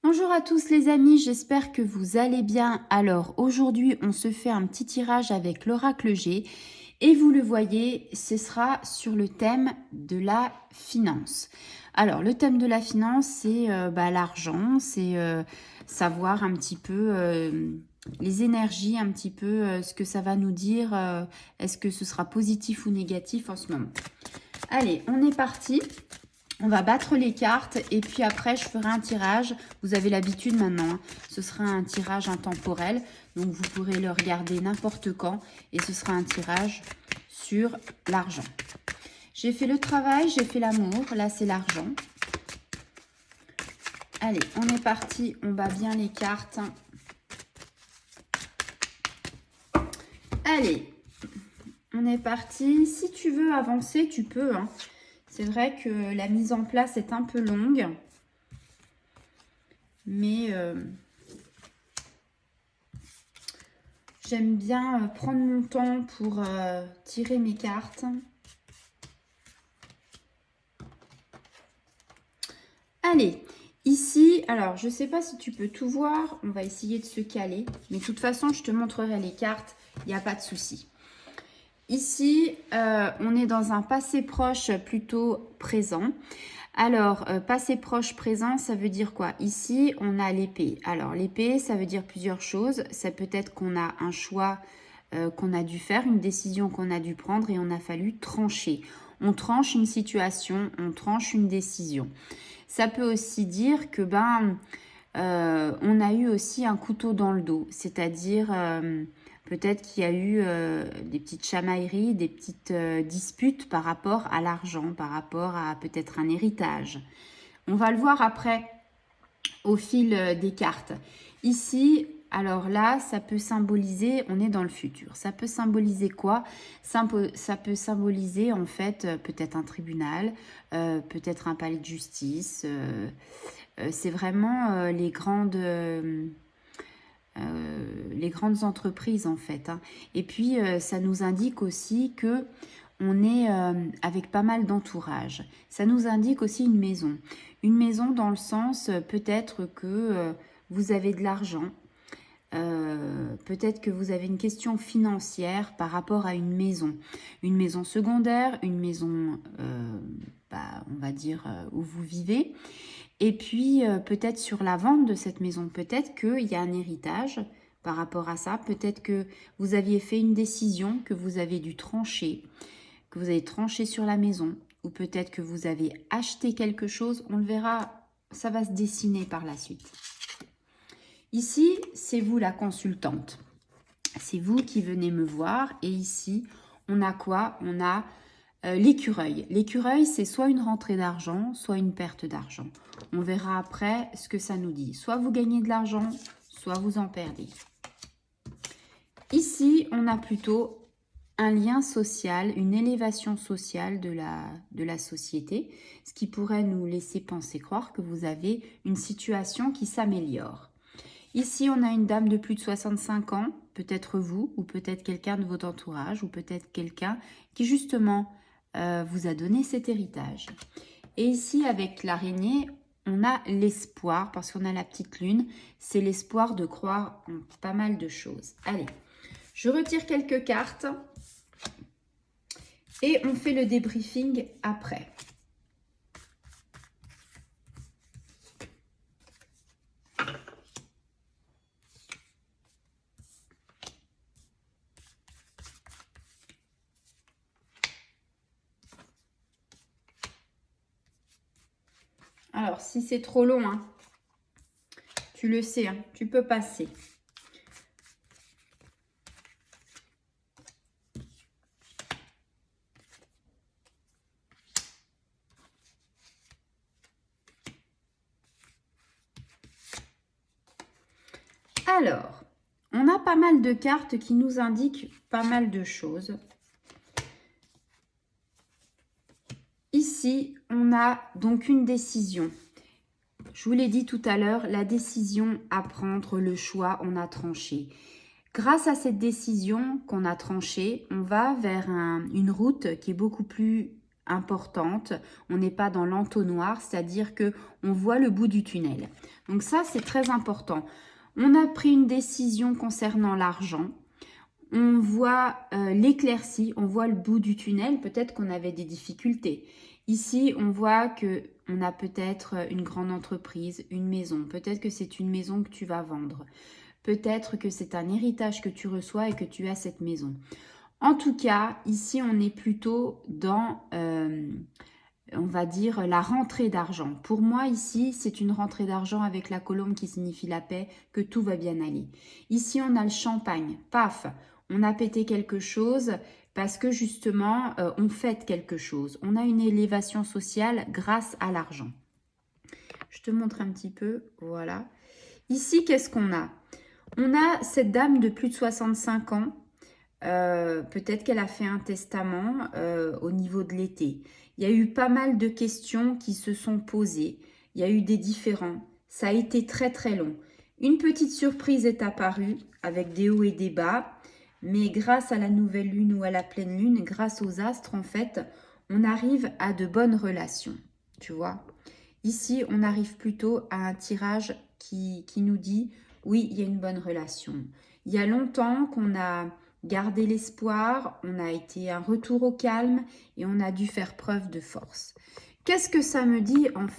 Bonjour à tous les amis, j'espère que vous allez bien. Alors aujourd'hui on se fait un petit tirage avec l'oracle G et vous le voyez, ce sera sur le thème de la finance. Alors le thème de la finance c'est l'argent, c'est savoir un petit peu les énergies, un petit peu ce que ça va nous dire, est-ce que ce sera positif ou négatif en ce moment. Allez, on est parti. On va battre les cartes et puis après je ferai un tirage. Vous avez l'habitude maintenant, hein. Ce sera un tirage intemporel. Donc vous pourrez le regarder n'importe quand et ce sera un tirage sur l'argent. J'ai fait le travail, j'ai fait l'amour. Là c'est l'argent. Allez, on est parti. On bat bien les cartes. Allez, on est parti. Si tu veux avancer, tu peux, hein. C'est vrai que la mise en place est un peu longue. Mais j'aime bien prendre mon temps pour tirer mes cartes. Allez, ici, alors je ne sais pas si tu peux tout voir. On va essayer de se caler. Mais de toute façon, je te montrerai les cartes. Il n'y a pas de souci. Ici, on est dans un passé proche plutôt présent. Alors, passé proche présent, ça veut dire quoi? Ici, on a l'épée. Alors, l'épée, ça veut dire plusieurs choses. Ça peut être qu'on a un choix qu'on a dû faire, une décision qu'on a dû prendre et on a fallu trancher. On tranche une situation, on tranche une décision. Ça peut aussi dire que on a eu aussi un couteau dans le dos, c'est-à-dire peut-être qu'il y a eu des petites chamailleries, des petites disputes par rapport à l'argent, par rapport à peut-être un héritage. On va le voir après au fil des cartes. Ici, alors là, ça peut symboliser, on est dans le futur. Ça peut symboliser quoi? Ça peut symboliser en fait peut-être un tribunal, peut-être un palais de justice. C'est vraiment les grandes entreprises en fait, hein. Et puis ça nous indique aussi que on est avec pas mal d'entourage. Ça nous indique aussi une maison. Une maison dans le sens peut-être que vous avez de l'argent. Peut-être que vous avez une question financière par rapport à une maison secondaire, une maison, on va dire, où vous vivez. Et puis, peut-être sur la vente de cette maison, peut-être qu'il y a un héritage par rapport à ça. Peut-être que vous aviez fait une décision, que vous avez dû trancher, que vous avez tranché sur la maison. Ou peut-être que vous avez acheté quelque chose. On le verra, ça va se dessiner par la suite. Ici, c'est vous la consultante. C'est vous qui venez me voir. Et ici, on a quoi? On a l'écureuil. L'écureuil, c'est soit une rentrée d'argent, soit une perte d'argent. On verra après ce que ça nous dit. Soit vous gagnez de l'argent, soit vous en perdez. Ici, on a plutôt un lien social, une élévation sociale de la société, ce qui pourrait nous laisser penser croire que vous avez une situation qui s'améliore. Ici, on a une dame de plus de 65 ans, peut-être vous, ou peut-être quelqu'un de votre entourage, ou peut-être quelqu'un qui justement vous a donné cet héritage. Et ici, avec l'araignée, on a l'espoir, parce qu'on a la petite lune, c'est l'espoir de croire en pas mal de choses. Allez, je retire quelques cartes et on fait le débriefing après. Alors, si c'est trop long, hein, tu le sais, hein, tu peux passer. Alors, on a pas mal de cartes qui nous indiquent pas mal de choses. Ici, on a donc une décision. Je vous l'ai dit tout à l'heure, la décision à prendre, le choix, on a tranché. Grâce à cette décision qu'on a tranchée, on va vers une route qui est beaucoup plus importante. On n'est pas dans l'entonnoir, c'est-à-dire que on voit le bout du tunnel. Donc ça, c'est très important. On a pris une décision concernant l'argent. On voit l'éclaircie, on voit le bout du tunnel. Peut-être qu'on avait des difficultés. Ici, on voit que on a peut-être une grande entreprise, une maison. Peut-être que c'est une maison que tu vas vendre. Peut-être que c'est un héritage que tu reçois et que tu as cette maison. En tout cas, ici, on est plutôt dans, on va dire, la rentrée d'argent. Pour moi, ici, c'est une rentrée d'argent avec la colombe qui signifie la paix, que tout va bien aller. Ici, on a le champagne. Paf, on a pété quelque chose parce que justement, on fête quelque chose. On a une élévation sociale grâce à l'argent. Je te montre un petit peu. Voilà. Ici, qu'est-ce qu'on a? On a cette dame de plus de 65 ans. Peut-être qu'elle a fait un testament au niveau de l'été. Il y a eu pas mal de questions qui se sont posées. Il y a eu des différends. Ça a été très très long. Une petite surprise est apparue avec des hauts et des bas. Mais grâce à la nouvelle lune ou à la pleine lune, grâce aux astres, en fait, on arrive à de bonnes relations. Tu vois? Ici, on arrive plutôt à un tirage qui nous dit, oui, il y a une bonne relation. Il y a longtemps qu'on a gardé l'espoir, on a été un retour au calme et on a dû faire preuve de force. Qu'est-ce que ça me dit en fait?